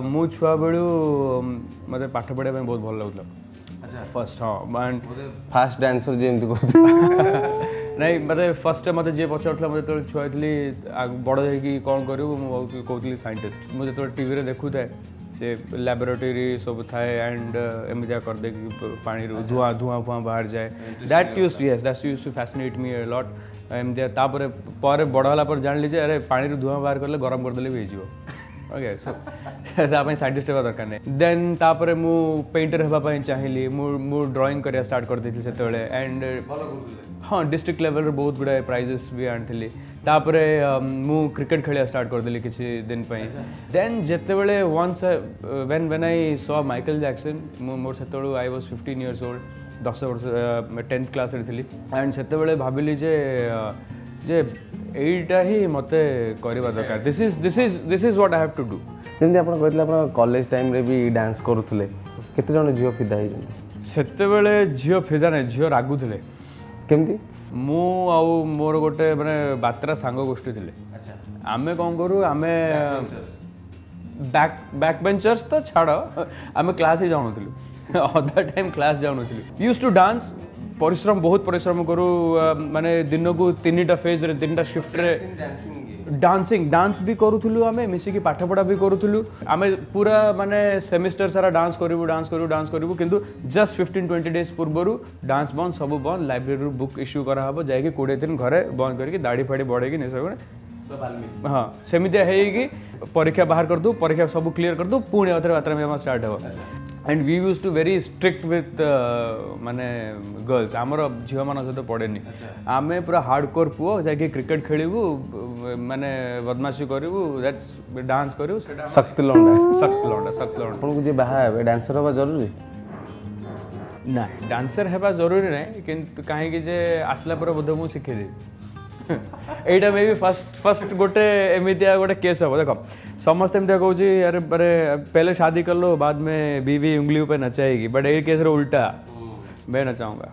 मु छुआ बेलू मत पाठ पढ़ा बहुत भल लगुला फर्स्ट हाँ फास्ट डांसर जेमती कहते नहीं मतलब फर्स्ट मत जी पचार मुझे जो छुआ थी बड़ हो कौन करूँ मुझे कहती साइंटिस्ट मुझे जो टीवी देखु थाए से लैबोरेटरी सब थाए एंड एमती करदे पानी धुआं धुआं फुआं बाहर जाए that used to fascinate me a lot एमती पर बड़ होला पर जान लीजिए अरे पानी धुआं बाहर कले गरम करदे भी हो ओके सो साइंटिस्ट होगा दरकार नहीं देन तापर मु पेंटर होगा चाहिए मु ड्राइंग करिया स्टार्ट कर देती से एंड हाँ डिस्ट्रिक्ट लेवल बहुत गुड़ाए प्राइजेस भी आनी तापर मु क्रिकेट खेलिया स्टार्ट करदेली किसी दिन देन जिते once when when I saw Michael Jackson more से आई वाज 15 इयर्स ओल्ड 10 वर्ष 10th क्लास रे थी एंड से भाविली जे एटा ही मते करबा दरकार this is what I have to do जेंति आपण कहतले आपण कॉलेज टाइम रे भी डांस करूथले केते जण झियो फिदा ही सेते बेले झियो फिदा नै झियो रागुथले केमती मु आउ मोर गोटे माने बात्रा सांग गोष्ठी थिले आमे कोन करू आमे बैक बेंचर्स तो छाड़ो आमे क्लास ही जाउनथलु अदर टाइम क्लास जाउनथलु यूज्ड टू डांस परिश्रम बहुत परिश्रम करू माने दिन को 3टा फेज रे 3टा शिफ्ट रे डांसिंग डांस भी करूथलु आमे मिसी की पाठ पढ़ा भी करूथलु आमे पूरा माने सेमिस्टर सारा डांस करू किंतु जस्ट 15-20 डेज पूर्वरु डांस बंद सब बंद लाइब्रेरी बुक इश्यू करा हबो जाय कि 20 दिन घरे बंद करके दाढ़ी फाड़ी बढ़े कि नहीं हाँ सेमिति है परीक्षा बाहर कर दू परीक्षा सब क्लियर कर दू पुणी अथर यात्रा में स्टार्ट हो and we used to very strict with माने गर्ल्स आमर झील मान सहित पड़ेनि आमे पूरा हार्डकोर पुओ जाके क्रिकेट खेलू माने बदमाशी करू दैट्स डांस करू शक्ति लौंडा आपको जे बाहर डांसर हवा जरूरी ना डांसर हेबा जरूरी नहीं किंतु कहीं जे आसला पर बोध मु शिखे दे एटा मे भी फर्स्ट गोटे एमितिया गोटे केस हम देख समस्त एमती कहूँ अरे अरे पहले शादी कर लो बाद में बीवी उंगली पे नचाएगी बट ये केस उल्टा मैं नचाऊंगा